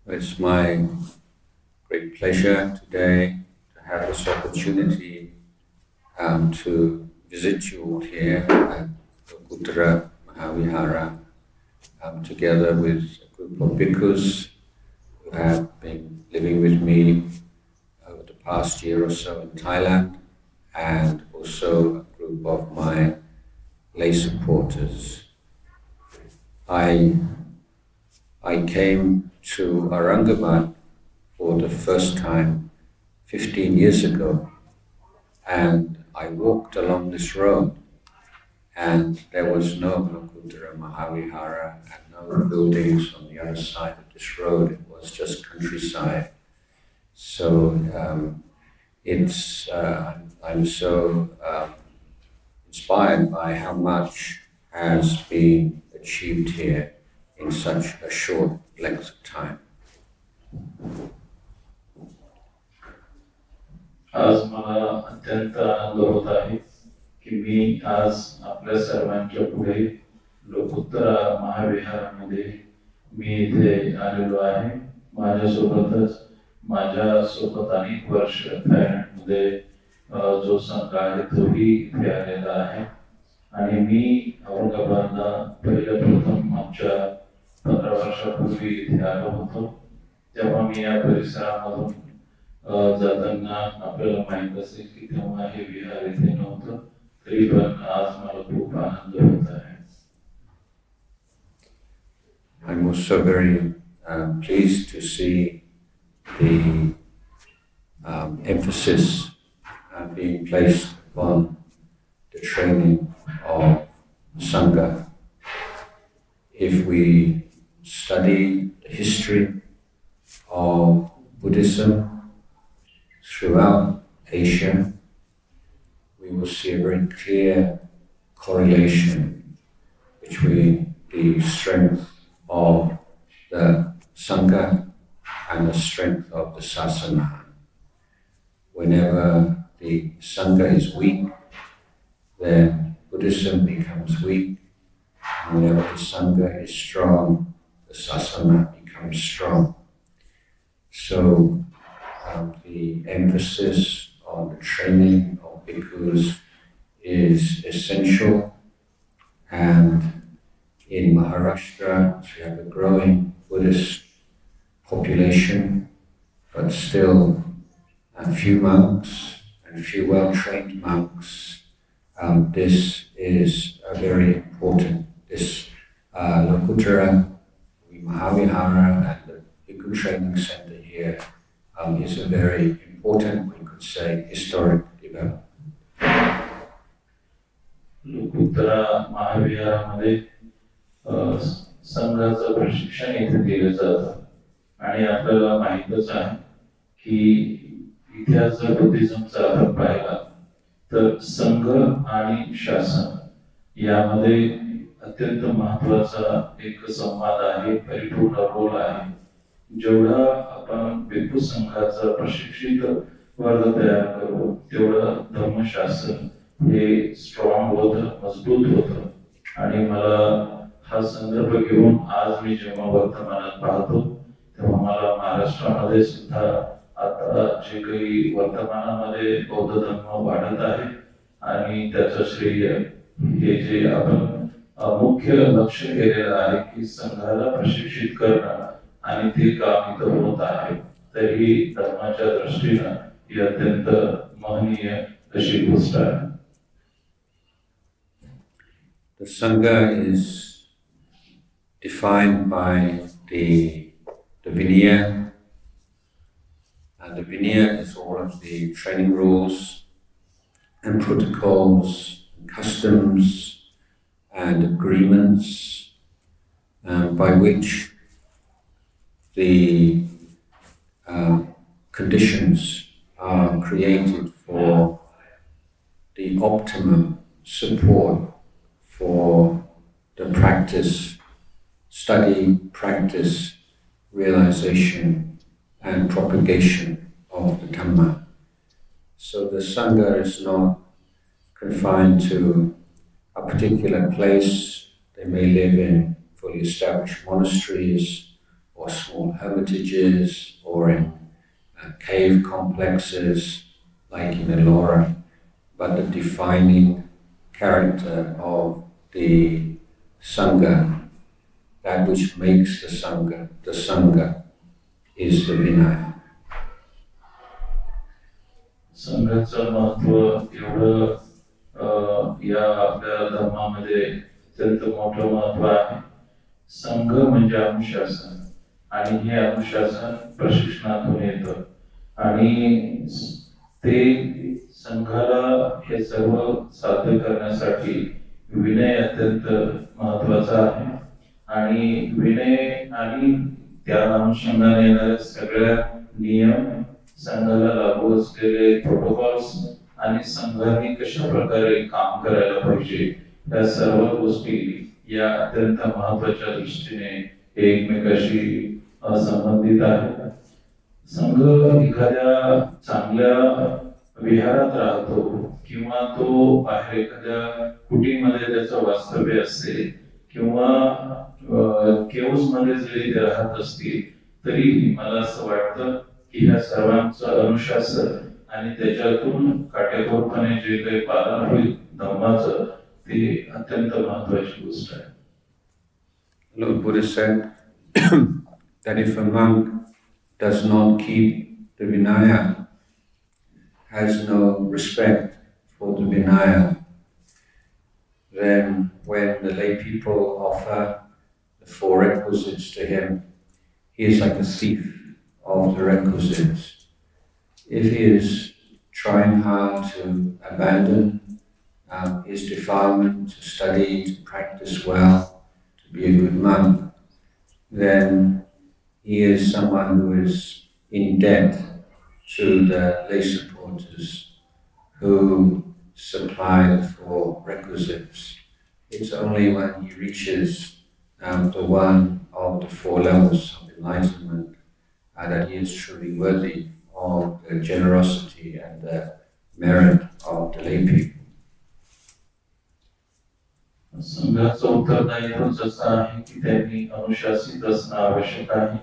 It's my great pleasure today to have this opportunity to visit you all here at Lokuttara Mahavihara, together with a group of bhikkhus who have been living with me over the past year or so in Thailand, and also a group of my lay supporters. I came to Aurangabad for the first time 15 years ago, and I walked along this road, and there was no Lokuttara Mahavihara and no buildings on the other side of this road. It was just countryside. So I'm so inspired by how much has been achieved here in such a short length of time. आज मला अत्यंत आनंद होत आहे की मी आज आपल्या सर्वांच्या पुढे लोकुत्तरा महाविहारामध्ये मी इथे आलेलो आहे. माझ्यासोबत अनेक वर्ष थायलंडमध्ये जो संघ आहे तोही इथे आलेला आहे. आणि मी औरंगाबादला प्रथम आमच्या 15 वर्षापूर्वी इथे आलो होतो. तेव्हा मी या परिसरामधून जाताना आपल्याला माहित असेल की तेव्हा हे विहार इथे नव्हतं, तरी पण आज मला खूप आनंद होत आहे. I'm also very pleased to see the emphasis being placed upon the training of Sangha. If we study the history of Buddhism throughout Asia, we will see a very clear correlation between the strength of the Sangha and the strength of the Sasana. Whenever the Sangha is weak, then Buddhism becomes weak. And whenever the Sangha is strong, the Sasana becomes strong. So the emphasis on the training of bhikkhus is essential. And in Maharashtra, we have a growing Buddhist population, but still a few monks and few well-trained monks. This is a very important, this Lokuttara Mahavihara and the Bhikkhu Training Center here is a very important, we could say, historic development. Lokuttara महाविहारामध्ये संघाचं प्रशिक्षण इथे दिलं जातं. आणि आपल्याला माहितच आहे की इतिहास जर बुद्धिझमचा आपण पाहिला तर संघ आणि शासन यामध्ये अत्यंत महत्वाचा एक संवाद आहे, परिपूर्ण रोल आहे. जेवढा आपण भिक्खू संघाचा प्रशिक्षित वर्ग तयार करू तेवढं धर्मशास्त्र हे स्ट्रॉंग होतं, मजबूत होतं. आणि मला हा संदर्भ घेऊन आज मी जेव्हा वर्तमानात पाहतो तेव्हा मला महाराष्ट्रामध्ये सुद्धा आता जे काही वर्तमानामध्ये बौद्ध धर्म वाढत आहे आणि त्याचं श्रेय हे जे आपण मुख्य लक्ष केलेलं आहे की संघाला प्रशिक्षित करणं आणि ते काम इथं होत आहे, तर ही धर्माच्या दृष्टीनं ही अत्यंत महनीय अशी गोष्ट आहे. The Sangha is defined by the Vinaya, and the Vinaya is all of the training rules and protocols, and customs and agreements by which the conditions are created for the optimum support for the practice, study, practice, realization and propagation of the Dhamma. So the Sangha is not confined to a particular place. They may live in fully established monasteries or or small hermitages or in cave complexes like in Ellora, but the defining character of the Sangha, that which makes the Sangha is the Vinaya. संघाचं महत्व एवढं या आपल्या धर्मामध्ये अत्यंत मोठं महत्व आहे. संघ म्हणजे अनुशासन, आणि हे अनुशासन प्रशिक्षणातून येतं, आणि ते संघाला हे सर्व साध्य करण्यासाठी विनय अत्यंत महत्वाचा आहे. आणि विनय आणि त्या अनुषंगाने येणाऱ्या सगळ्या नियम, संघाला लागू असलेले प्रोटोकॉल्स आणि संघाने कशा प्रकारे काम करायला पाहिजे, या सर्व गोष्टी या अत्यंत महत्वाच्या दृष्टीने एकमेकाशी संबंधित आहेत. संघ एखाद्या चांगल्या विहारात राहतो किंवा तो बाहेर एखाद्या कुटीमध्ये त्याचं वास्तव्य असते किंवा केव्स मध्ये जरी ते राहत असतील, तरी मला असं वाटतं की ह्या सर्वांचं अनुशासन आणि त्याच्यातून काटेकोरपणे जे काही पालन होईल धर्माचं, ते अत्यंत महत्वाची गोष्ट आहे. Lord Buddha said that if a monk does not keep the Vinaya, has no respect for the Vinaya, then when the lay people offer the 4 requisites to him, he is like a thief of the requisites. If he is trying hard to abandon his defilement, to study, to practice well, to be a good monk, then he is someone who is in debt to the lay supporters who supply the 4 requisites. It's only when he reaches the one of the 4 levels of enlightenment that he is truly worthy of the generosity and the merit of the lay people. संघाचं उत्तरदायित्व असं आहे की त्यांनी अनुशासित असणं आवश्यक आहे,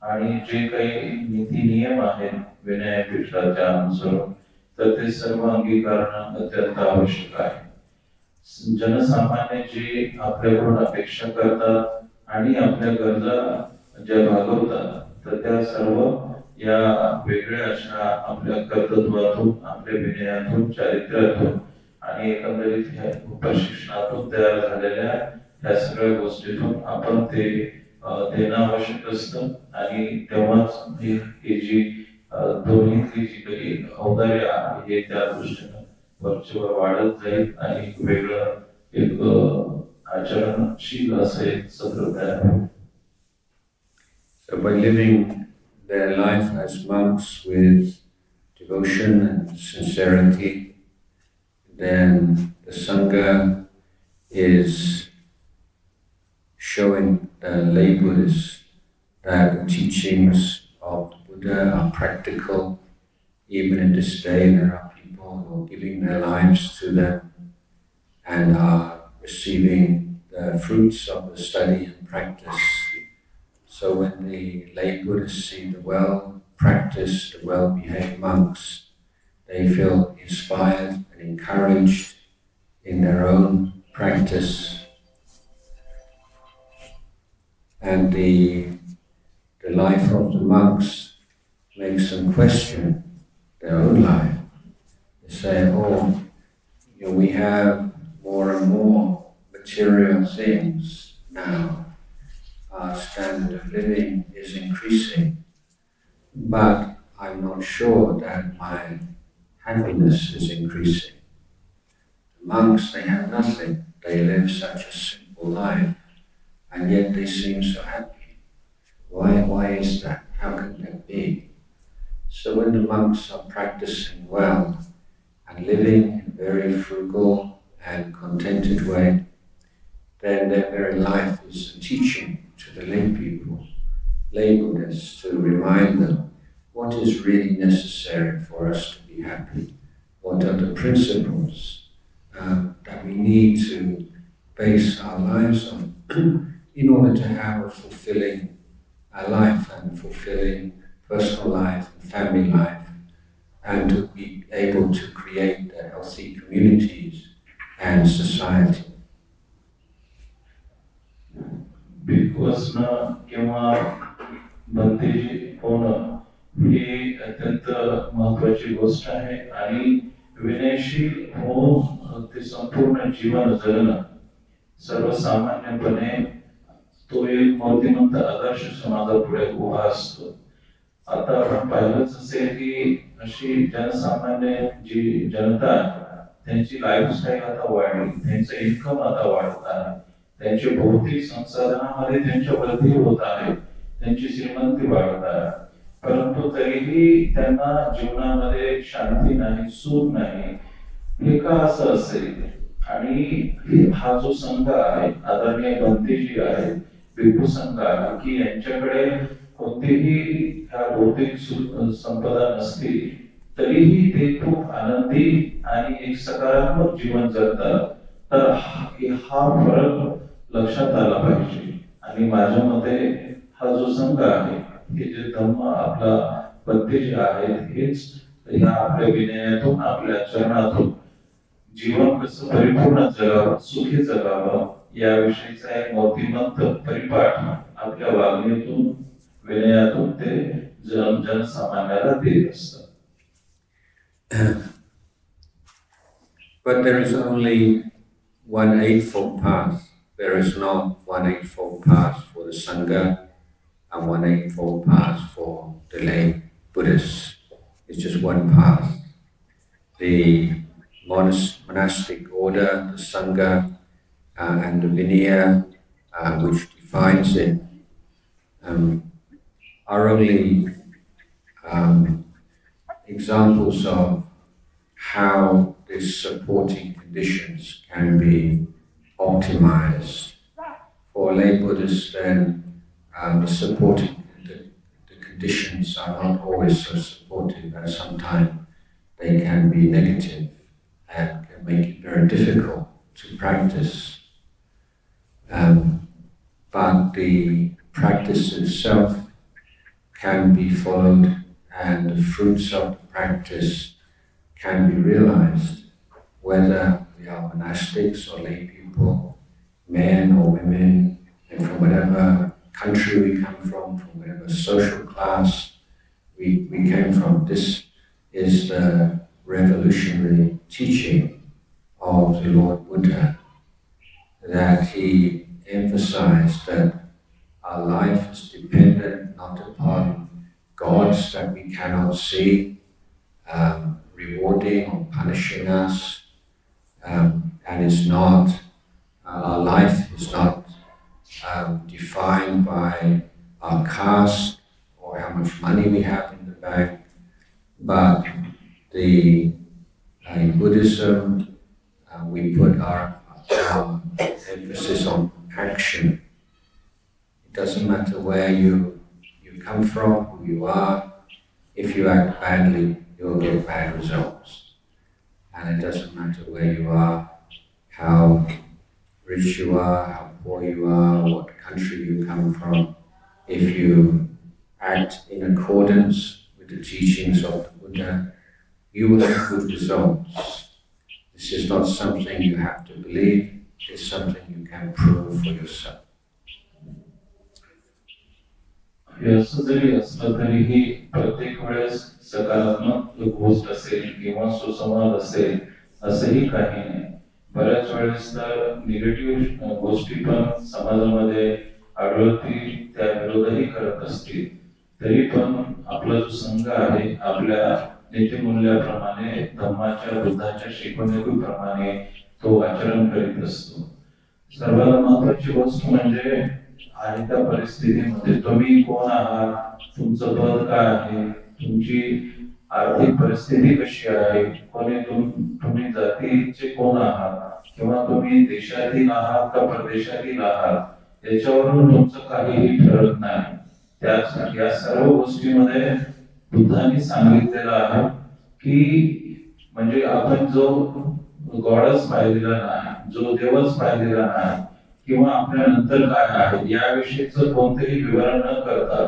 आणि जे काही नीती नियम आहेत विनयपीठाच्या अनुसार, तर ते सर्व अंगीकारणं अत्यंत आवश्यक आहे. जनसामान्य जे आपल्याकडून अपेक्षा करतात आणि आपल्या गरजा ज्या भागवतात, तर त्या सर्व या वेगळ्या अशा आपल्या कर्तृत्वातून, आपल्या विनयातून, चारित्र्यातून आणि एकंदरीत प्रशिक्षणातून तयार झालेल्या या सगळ्या गोष्टीतून आपण ते देणं आवश्यक असतं. आणि तेव्हाच ही जी दोन्हीतली जी काही औदार्य आहे हे त्या दृष्टीनं वरचेवर वाढत जाईल आणि वेगळं एक आचरणशील असं एक सत्र तयार होईल. So by living their life as monks with devotion and sincerity, then the Sangha is showing the lay Buddhists that the teachings of the Buddha are practical. Even in this day, there are people who are giving their lives to them and are receiving the fruits of the study and practice. So when the lay Buddhists see the well-practiced, the well-behaved monks, they feel inspired and encouraged in their own practice. And the life of the monks makes them question their own life. They say, we have more and more material things now. Our standard of living is increasing, but I'm not sure that my happiness is increasing. The monks, they have nothing. They live such a simple life, and yet they seem so happy. Why is that? How can that be? So when the monks are practicing well and living in a very frugal and contented way, then their very life is a teaching to the lay people, lay Buddhists, to remind them what is really necessary for us to be happy, what are the principles that we need to base our lives on in order to have a fulfilling life and fulfilling personal life and family life, and to be able to create healthy communities and society. भिक्खूसनं किंवा भंतेजी होणं ही अत्यंत महत्वाची गोष्ट आहे आणि विनयशील होऊन ते संपूर्ण जीवन जगणं सर्वसामान्यपणे तो एक मूर्तिमंत आदर्श समाजापुढे उभा असतो. आता आपण पाहिलंच असेल की अशी जनसामान्य जी जनता त्यांची लाईफस्टाईल आता वाढली, त्यांचं इन्कम आता वाढत आहे, त्यांची भौतिक संसाधनामध्ये त्यांच्या वृद्धी होत आहे, त्यांची श्रीमंती वाढत आहे, परंतु तरीही त्यांना जीवनामध्ये शांती नाही, सुख नाही. हे का असं असेल? आणि हा जो संघ आहे, आदरणीय भंतेजी आहे, भिक्खू संघ आहे, की यांच्याकडे कोणतीही ह्या भौतिक संपदा नसती तरीही ते खूप आनंदी आणि एक सकारात्मक जीवन जगतात. तर हा फरक लक्षात आला पाहिजे. आणि माझ्या मते हा जो संघ आहे, हे जे धम्म आपला भंतेजी आहेत, हेच ह्या आपल्या विनयातून, आपल्या चरणातून जीवन कसं परिपूर्ण जगावं, सुखी जगावं याविषयीचा एक मूर्तिमंत परिपाठ आपल्या वागणीतून, विनयातून ते जनसामान्याला देत असतात. But there is only one eightfold path. There is not one eightfold path for the Sangha and one eightfold path for the lay Buddhists. It's just one path. The monastic order, the Sangha, and the Vinaya, which defines it, are only examples of how these supporting conditions can be optimized. For lay Buddhists, then the conditions are not always so supportive, and sometimes they can be negative and can make it very difficult to practice. But the practice itself can be followed, and the fruits of the practice can be realized, whether we are monastics or lay people, men or women, and from whatever country we come from whatever social class we came from. This is the revolutionary teaching of the Lord Buddha, that he emphasized that our life is dependent not upon gods that we cannot see, rewarding or punishing us, and it's not, our life is not defined by our caste or how much money we have in the bank, but in Buddhism we put our emphasis on action. It doesn't matter where you come from, who you are. If you act badly, you'll get bad results. And it doesn't matter where you are, how rich you are, how poor you are, what country you come from. If you act in accordance with the teachings of the Buddha, you will have good results. This is not something you have to believe, it's something you can prove for yourself. असं जरी असलं तरीही प्रत्येक वेळेस सकारात्मक गोष्ट असेल किंवा सुसंवाद असेल असंही काही नाही. बऱ्याच वेळेस तर निगेटिव्ह गोष्टी पण समाजामध्ये आढळतील, त्या विरोधही करत असतील. तरी पण आपला जो संघ आहे, आपल्या नीतिमूल्याप्रमाणे, धम्माच्या, बुद्धाच्या शिकवणुकीप्रमाणे तो आचरण करीत असतो. सर्वात महत्वाची गोष्ट म्हणजे आणि त्या परिस्थितीमध्ये तुम्ही कोण आहात, तुमचं पद काय आहे, तुमची आर्थिक परिस्थिती कशी आहे, तुम्ही जातीचे कोण आहात, किंवा तुम्ही देशातील आहात का परदेशातील आहात, याच्यावरून तुमचं काहीही ठरत नाही. त्यासाठी या सर्व गोष्टीमध्ये बुद्धांनी सांगितलेलं आहे की म्हणजे आपण जो गॉडच पाहिलेला नाही, जो देवच पाहिलेला नाही, किंवा आपल्या नंतर काय आहे याविषयीचं कोणतेही विवरण न करता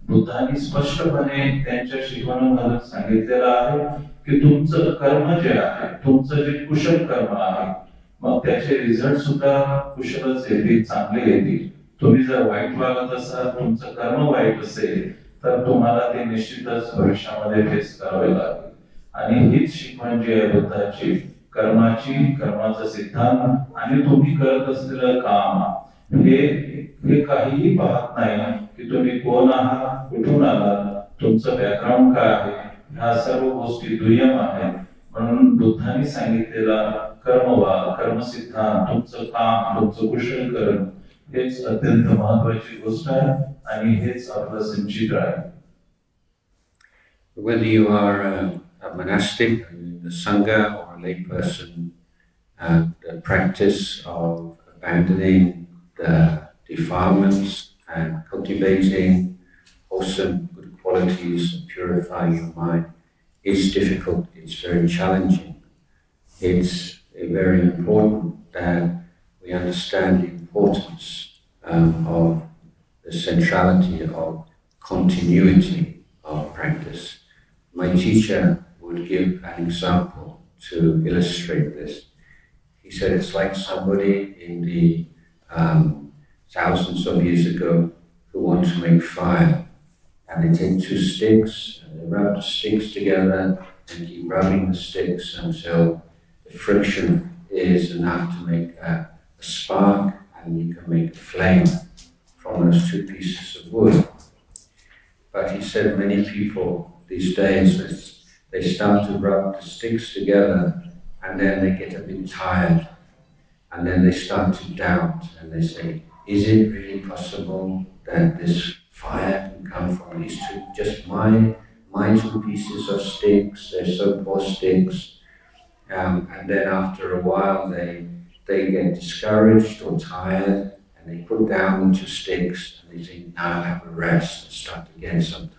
बुद्धांनी स्पष्टपणे त्यांच्या शिकवणीमध्ये सांगितलेलं आहे की तुमचं कर्म जे आहे, तुमचं जे कुशल कर्म आहे, मग त्याचे रिझल्ट सुद्धा कुशलच येतील, चांगले येतील. तुम्ही जर वाईट वागत असाल, तुमचं कर्म वाईट असेल, तर तुम्हाला ते निश्चितच भविष्यामध्ये फेस करावे लागेल. आणि हीच शिकवण जी आहे बुद्धाची, कर्माची, कर्माचा सिद्धांत आणि तुम्ही करत असलेलं काम हे काहीही पाहत नाही की तुम्ही कोण आहात, कुठून आलात, तुमचं बॅकग्राऊंड काय आहे, ह्या सर्व गोष्टी दुय्यम आहेत. म्हणून बुद्धांनी सांगितलेला कर्मवाद, कर्मसिद्धांत, तुमचं काम, तुमचं कुशल कर्म हेच अत्यंत महत्वाची गोष्ट आहे आणि हेच आपलं संचित आहे. Whether you are a monastic, the sangha, or a lay person, the practice of abandoning the defilements and cultivating wholesome good qualities and purifying your mind is difficult, it's very challenging. It's very important that we understand the importance of the centrality of continuity of practice. My teacher would give an example to illustrate this. He said it's like somebody in the thousands of years ago who want to make fire, and they take two sticks and they rub the sticks together and keep rubbing the sticks until the friction is enough to make a spark, and you can make a flame from those two pieces of wood. But he said many people these days, they start to rub the sticks together and then they get a bit tired and then they start to doubt and they say, is it really possible that this fire can come from these two, just my two pieces of sticks, they're so poor sticks. And then after a while they get discouraged or tired and they put down the two sticks and they think, now I have a rest and start again sometime.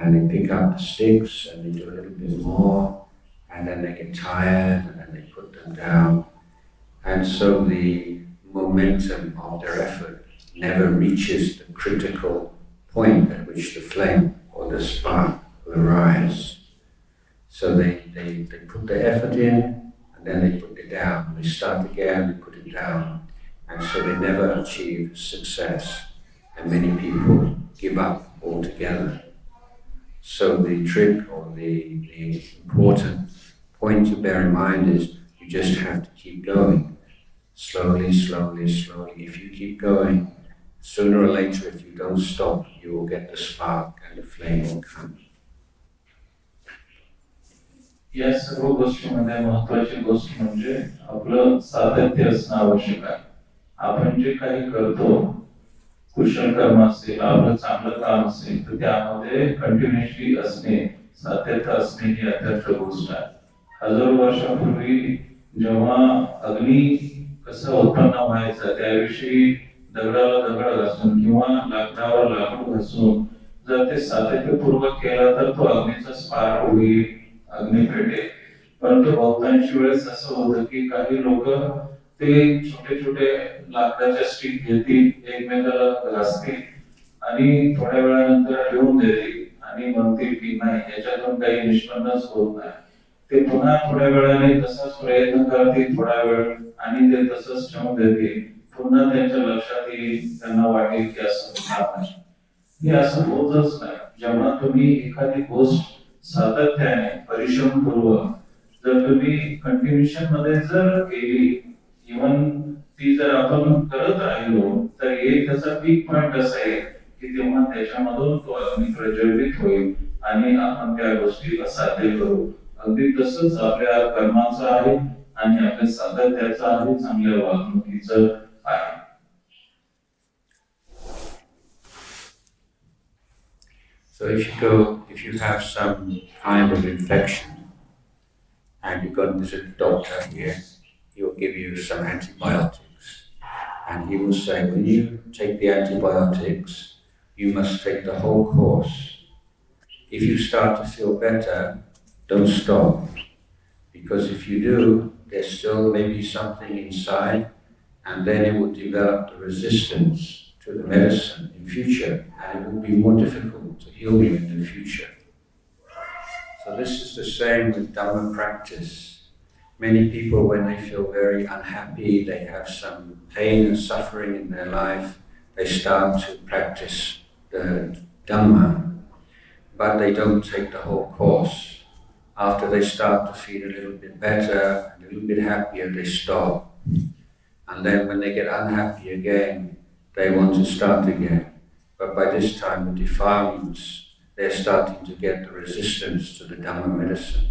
And they pick up the sticks and they do a little bit more, and then they get tired and then they put them down. And so the momentum of their effort never reaches the critical point at which the flame or the spark will arise. So they put the effort in and then they put it down. They start again, they put it down. And so they never achieve success. And many people give up altogether. So the trick or the important point to bear in mind is you just have to keep going. Slowly, slowly, slowly. If you keep going, sooner or later, if you don't stop, you will get the spark and the flame will come. या सर्व गोष्टींमध्ये महत्वाची गोष्ट म्हणजे आपलं सातत्य असणं आवश्यक आहे. आपण जे काही करतो, कुशल कर्म असेल, आपलं चांगलं काम असेल, तर त्यामध्ये कंटिन्युअसली असणे, सातत्य असणे ही अत्यंत गोष्ट आहे. हजारो वर्षापूर्वी जेव्हा अग्नी कसा उत्पन्न व्हायचा त्याविषयी दगडाला दगड घासून किंवा लाकडावर लाकूड घासून जर ते सातत्यपूर्वक केला तर तो अग्नीचा स्पार्क होईल, अग्नी पेटेल. परंतु बहुतांश वेळेस असं होतं की काही लोक ते छोटे छोटे लाकडाच्या स्टिक घेतील, एकमेकाला घासतील आणि थोड्या वेळानंतर ठेवून देतील आणि म्हणतील की नाही याच्यातून काही निष्पन्नच होत नाही. ते पुन्हा थोड्या वेळाने तसाच प्रयत्न करतील थोडा वेळ आणि ते तसंच ठेवून देतील. पुन्हा त्यांच्या लक्षात येईल, त्यांना वाटेल की असं होणार नाही. हे असं होतच नाही. जेव्हा तुम्ही एखादी गोष्ट सातत्याने परिश्रमपूर्वक जर तुम्ही कंटिन्युएशन मध्ये जर केली, इव्हन ती जर आपण करत राहिलो तर एक त्याचा पीक पॉइंट असा आहे की तेव्हा त्याच्यामधून तो अग्नी प्रज्वलित होईल आणि आपण त्या गोष्टीला साध्य करू. अगदी तसंच आपल्या कर्माचं आहे आणि आपल्या सातत्याचं आहे, चांगल्या वागणुकीचं आहे. So if you have some kind of infection and you go to visit the doctor here, he will give you some antibiotics. And he will say, when you take the antibiotics, you must take the whole course. If you start to feel better, don't stop. Because if you do, there's still maybe something inside and then it would develop the resistance to the medicine in future, and it would be more difficult to heal you in the future. So this is the same with Dhamma practice. Many people, when they feel very unhappy, they have some pain and suffering in their life, they start to practice the Dhamma, but they don't take the whole course. After they start to feel a little bit better, a little bit happier, they stop. And then when they get unhappy again, they want to start again. But by this time, the defilements, they're starting to get the resistance to the Dhamma medicine.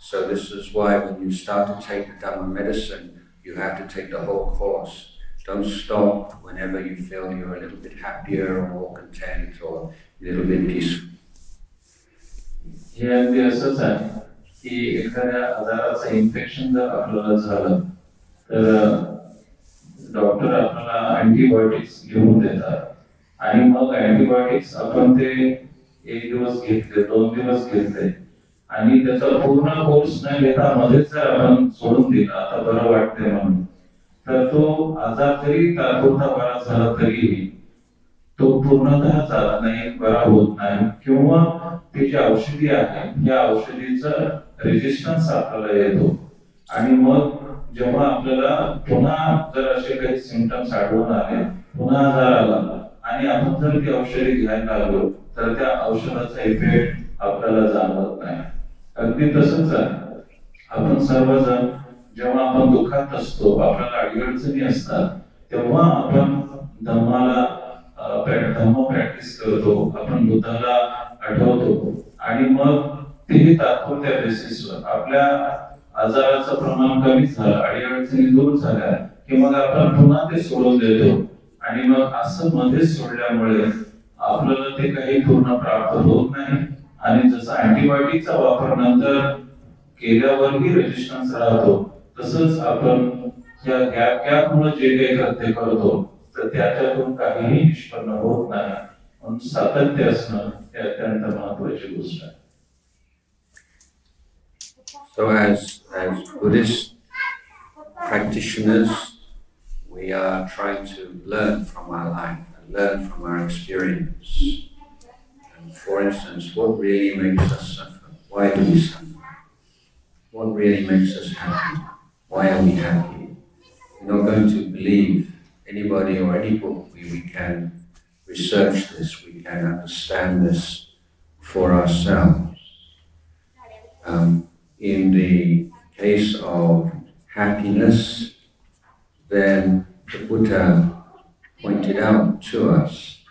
So this is why when you start to take the Dhamma medicine, you have to take the whole course. Don't stop whenever you feel you're a little bit happier or more content or a little bit peaceful. हे अगदी असंच आहे की एखाद्या आजाराचं infection जर आपल्याला झालं तर doctor आपल्याला अँटीबायोटिक्स घेऊन देतात आणि मग अँटीबायोटिक्स आपण ते एक दिवस घेतले 2 दिवस घेतले आणि त्याचा पूर्ण कोर्स न घेता मध्येच जर आपण सोडून दिला आता बरं वाटतंय म्हणून तर तो आजार जरी तात्पुरता बरा झाला तरीही तो पूर्णतः झाला नाही, बरा होत नाही किंवा ती जी औषधी आहे या औषधीचं रेजिस्टन्स आपल्याला येतो आणि मग जेव्हा आपल्याला पुन्हा जर असे काही सिम्पटम्स आढळून आले, पुन्हा आजार आला आणि आपण जर ती औषधी घ्यायला लागलो तर त्या औषधाचा इफेक्ट आपल्याला जाणवत नाही. अगदी तसंच आहे. आपण सर्वजण जेव्हा आपण दुःखात असतो, आपल्याला अडचणी असतात, तेव्हा आपण धम्म प्रॅक्टिस करतो, आपण बुद्धाला आठवतो आणि मग तेही तात्पुरत्या बेसिसवर आपल्या आजाराचं प्रमाण कमी झालं, अडचणी दूर झाल्या की मग आपण पुन्हा ते सोडून देतो आणि मग असं मध्येच सोडल्यामुळे आपल्याला ते काही पूर्ण प्राप्त होत नाही आणि जसं अँटीबायोटिकचा वापर नंतर केल्यावरही रेजिस्टन्स राहतो तसंच आपण या गॅपमुळे जे काही कृत्य करतो तर त्याच्यातून काहीही निष्पन्न होत नाही. म्हणून सातत्य असणं हे अत्यंत महत्त्वाची गोष्ट आहे. So as Buddhist practitioners, we are trying to learn from our life and learn from our experience. And for instance, what really makes us suffer? Why do we suffer? What really makes us happy? Why are we happy? We're not going to believe anybody or any book. We can research this, we can understand this for ourselves. In the case of happiness, then the Buddha pointed out to us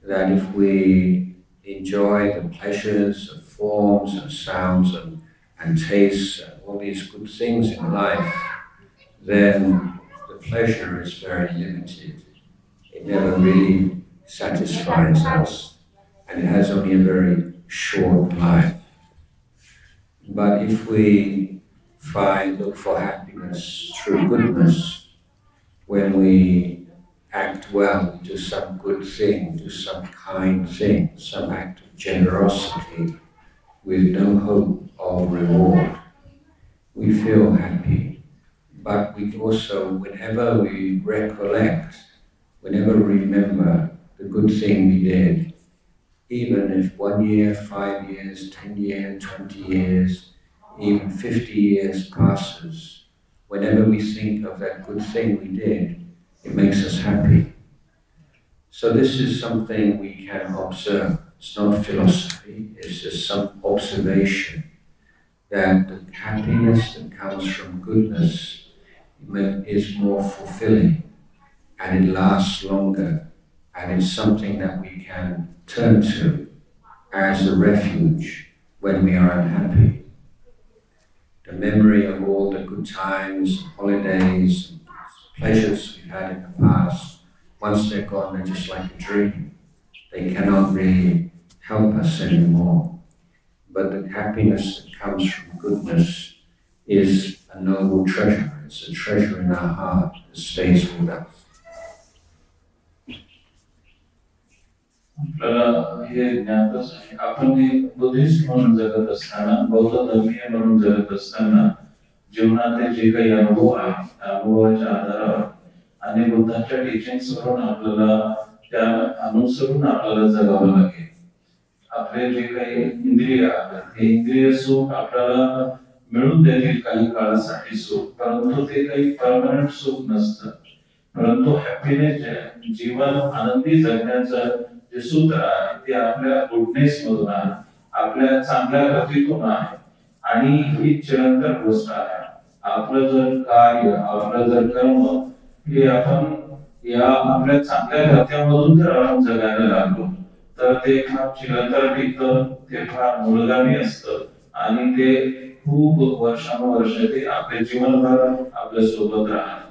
that if we enjoy the pleasures of forms and sounds and tastes and all these good things in life, then the pleasure is very limited. It never really satisfies us and it has only a very short life. But if we look for happiness through goodness, when we act well, we do some good thing, do some kind thing, some act of generosity with no hope of reward, we feel happy. But we also, whenever we recollect, whenever we remember the good thing we did, even if 1 year, 5 years, 10 years, 20 years, even 50 years passes, whenever we think of that good thing we did, it makes us happy. So this is something we can observe. It's not philosophy, it's just some observation that the happiness that comes from goodness is more fulfilling and it lasts longer and it's something that we can turn to as a refuge when we are unhappy. The memory of all the good times, holidays, pleasures we've had in the past, once they're gone, they're just like a dream. They cannot really help us anymore. But the happiness that comes from goodness is a noble treasure. It's a treasure in our heart that stays with us. आपल्याला हे ज्ञातच आहे. आपण एक Buddhist म्हणून जगत असताना, बौद्ध धर्मीय म्हणून जगत असताना जीवनातले जे काही अनुभव आहेत, अनुभवाच्या आधारावर आणि बुद्धांच्या टीचिंग्स वरून आपल्याला त्या अनुसरून आपल्याला जगावं लागेल. आपले जे काही इंद्रिय आहेत ते इंद्रिय सुख आपल्याला मिळून देतील काही काळासाठी सुख, परंतु ते काही परमनंट सुख नसतं. परंतु हॅपीनेस जे जीवन आनंदी जगण्याचं जे सूत्र आहे ते आपल्या गुडनेस मधून आहे, आपल्या चांगल्या कृतीतून आहे आणि ही चिरंतन गोष्ट आहे. आपलं जर कार्य, आपलं जर कर्म हे आपण या आपल्या चांगल्या कृत्यामधून जर आपण जगायला लागलो तर ते फार चिरंतन टिकतं, ते फार मूलगामी असतं आणि ते खूप वर्षानुवर्ष ते आपल्या जीवनभर आपल्या सोबत राहणार.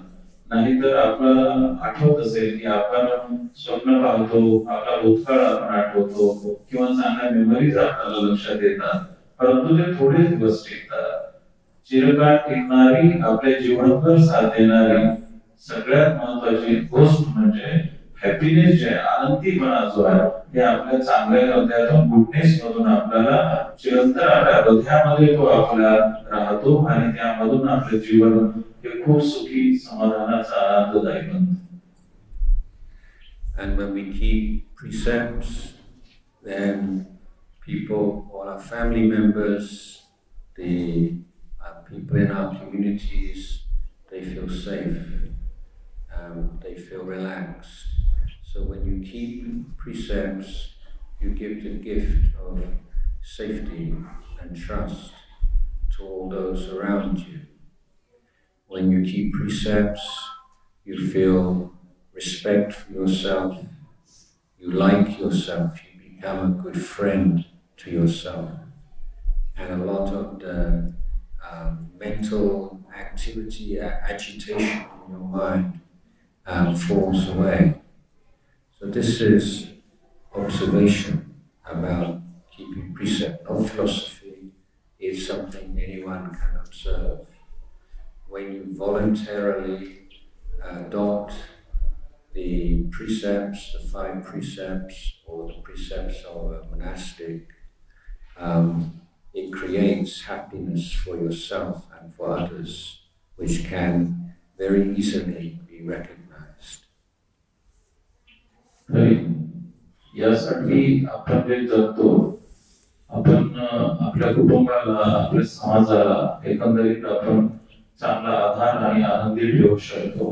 नाहीतर आपल्याला आठवत असेल की आपण स्वप्न पाहतो, आपला भूतकाळ आपण आठवतो किंवा चांगल्या मेमरीज आपल्याला लक्षात येतात, परंतु ते थोडेच दिवस टिकतात. चिरकाळ टिकणारी, आपल्या जीवनभर साथ देणारी सगळ्यात महत्वाची गोष्ट म्हणजे हॅपीनेस जे आनंदीपणा जो आहे हे आपल्या चांगल्या हृदयातून गुडनेस मधून आपल्याला चिरंतन आपल्या हृदयामध्ये तो आपला राहतो आणि त्यामधून आपलं जीवन हे खूप सुखी समाधानाचा आनंददायी बनतं. And when we keep precepts, then people, all our family members, the people in our communities, they feel safe, they feel relaxed. So when you keep precepts, you give the gift of safety and trust to all those around you. When you keep precepts, you feel respect for yourself, you like yourself, you become a good friend to yourself. And a lot of the mental activity, agitation in your mind falls away. So this is observation about keeping precept. No philosophy is something anyone can observe. When you voluntarily adopt the precepts, the 5 precepts, or the precepts of a monastic, it creates happiness for yourself and for others, which can very easily be recognized. यासाठी आपण जे जगतो, आपण आपल्या कुटुंबाला, आपल्या समाजाला एकंदरीत आपण चांगला आधार आणि आनंदी ठेवू शकतो.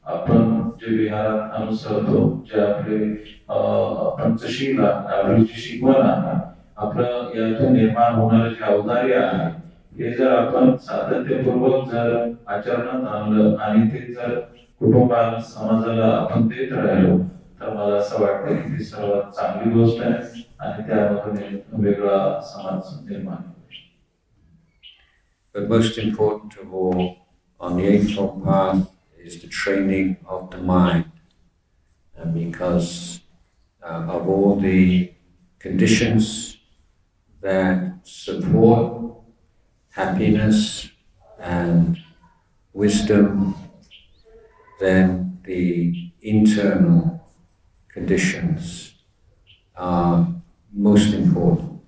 आपण जे विहारात अनुसरतो, जे आपले पंचशील आपली जी शिकवण आहे, आपलं यातून निर्माण होणारे जे औदार्य आहे, हे जर आपण सातत्यपूर्वक जर आचरणात आणलं आणि ते जर कुटुंबाला, समाजाला आपण देत राहिलो, तर मला असं वाटतं की ती सर्वात चांगली गोष्ट आहे आणि त्यामधून वेगळा समाज निर्माण होईल. But most important of all, on the Eightfold Path is the training of the mind, and because of all the conditions that support happiness and wisdom, then the internal conditions are most important.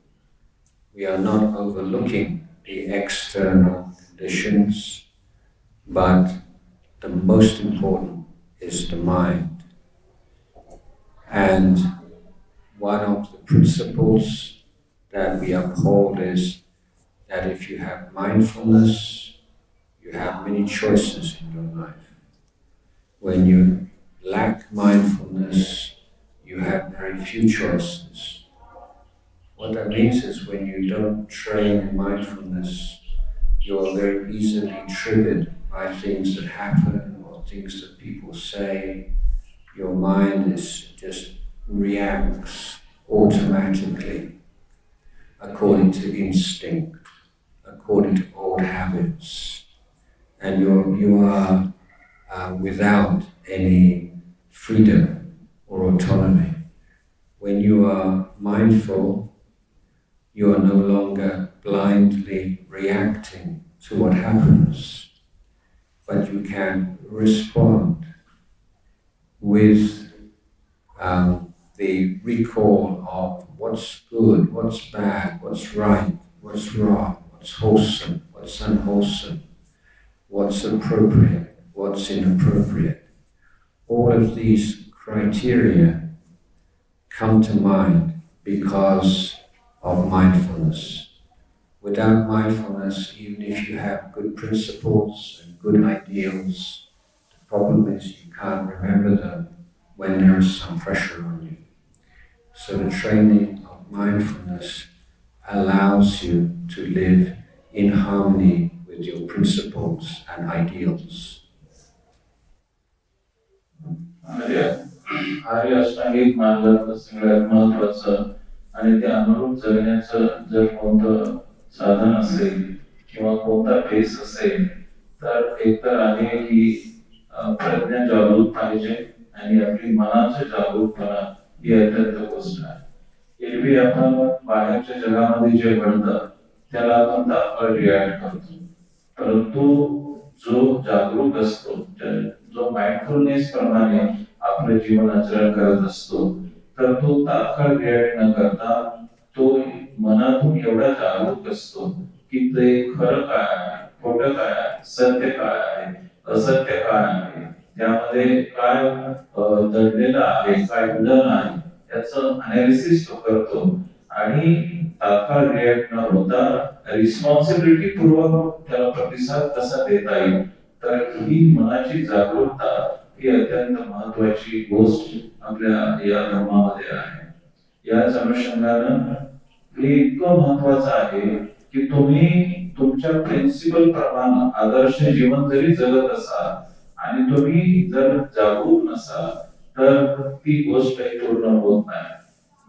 We are not overlooking the external conditions, but the most important is the mind. And one of the principles that we uphold is that if you have mindfulness, you have many choices in your life. When you lack mindfulness, you have very few choices. What that means is when you don't train mindfulness, you are very easily triggered by things that happen or things that people say. Your mind just reacts automatically according to instinct, according to old habits, and you are without any freedom or autonomy. When you are mindful, you are no longer blindly reacting to what happens, but you can respond with the recall of what's good, what's bad, what's right, what's wrong, what's wholesome, what's unwholesome, what's appropriate, what's inappropriate. all of these criteria come to mind because of mindfulness. Without mindfulness, even if you have good principles and good ideals, the problem is you can't remember them when there is some pressure on you. So the training of mindfulness allows you to live in harmony with your principles and ideals. आर्य अष्टांगिक मार्गातलं सगळ्यात महत्त्वाचं आणि ते अनुरूप जगण्याचं जर कोणतं साधन असेल किंवा कोणता बेस असेल तर एकतर आहे की प्रज्ञा जागृत पाहिजे आणि आपली मनाचं जागरूकपणा ही अत्यंत गोष्ट आहे. एरवी आपण बाहेरच्या जगामध्ये जे घडतं त्याला आपण तात्काळ रिॲक्ट करतो, परंतु जो जागरूक असतो, जो माइंडफुलनेस प्रमाणे आपलं जीवन आचरण करत असतो, तर तो तात्काळ रिॲक्ट न करता तो मनातून एवढा जागरूक असतो की ते खरं काय आहे, खोटं काय आहे, सत्य काय आहे, असत्य काय आहे, त्यामध्ये काय दडलेलं आहे, काय घडलं आहे, याचं अनालिसिस तो करतो आणि तात्काळ रिॲक्ट न होता रिस्पॉन्सिबिलिटी पूर्वक त्याला प्रतिसाद कसा देता येईल. तर ही मनाची जागरूकता ही अत्यंत महत्वाची गोष्ट आपल्या या धर्मामध्ये आहे. याच अनुषंगानं हे इतकं महत्वाचं आहे की तुम्ही तुमच्या प्रिन्सिपल प्रमाणे आदर्श जीवन जरी जगत असाल आणि तुम्ही जर जागरूक नसाल तर ती गोष्ट पूर्ण होत नाही.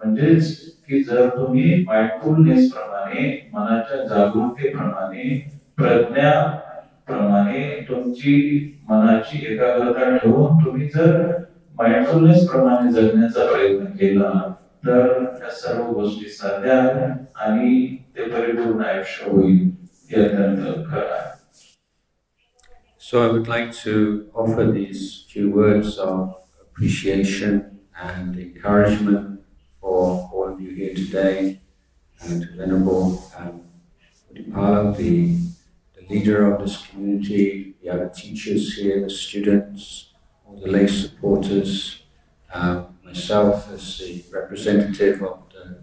म्हणजेच की जर तुम्ही माइंडफुलनेस प्रमाणे, मनाच्या जागरूकतेप्रमाणे, प्रज्ञा प्रमाणे तुमची मनाची एकाग्रता ठेवून तुम्ही जर माइंडफुलनेस प्रमाणे जगण्याचा प्रयत्न केला तर या सर्व गोष्टी साध्य आहेत आणि ते परिपूर्ण आयुष्य होईल. हे अत्यंत खरं आहे. So I would like to offer these few words of appreciation and encouragement for all of you here today, and to Venerable Udipala, the leader of this community, the other teachers here, the students, all the lay supporters, myself as the representative of the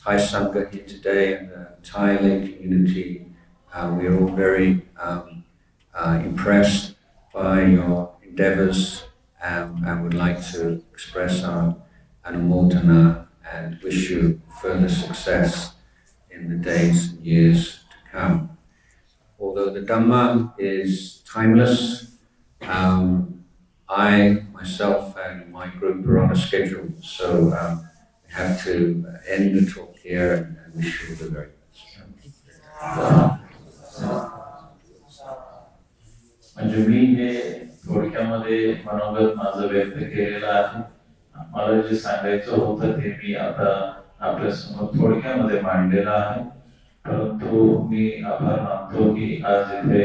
Thai Sangha here today and the Thai lay community. We are all very impressed by your endeavors and would like to express our anumodana and wish you further success in the days and years to come. Although the Dhamma is timeless, I, myself and my group are on a schedule, so we have to end the talk here and wish you the very best. म्हणजे मी हे थोडक्यामध्ये मनोगत माझं व्यक्त केलेलं आहे. मला जे सांगायचं होतं ते मी आता आपल्या समोर थोडक्यामध्ये मांडलेलं आहे. परंतु मी आभार मानतो की आज इथे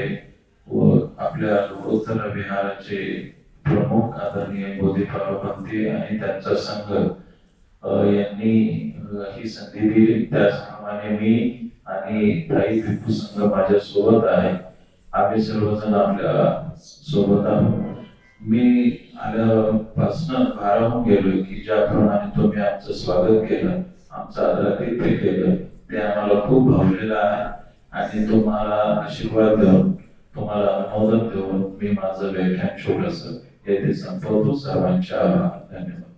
आपल्या लोकोत्तर विहाराचे प्रमुख आदरणीय बोधिपाल पंथी आणि त्यांचा संघ यांनी ही संधी दिली. त्याचप्रमाणे मी आणि थाई भिक्खू संघ माझ्या सोबत आहे. आम्ही सर्वजण आपल्या सोबत आहोत. मी आल्यापासून भारावून गेलोय की ज्याप्रमाणे तुम्ही आमचं स्वागत केलं, आमचं आदरातिथ्य केलं, ते आम्हाला खूप भावलेलं आहे. आणि तुम्हाला आशीर्वाद देऊन, तुम्हाला अनुमोदन देऊन मी माझं व्याख्यान छोटंसं येथे संपवतो. सर्वांच्या धन्यवाद.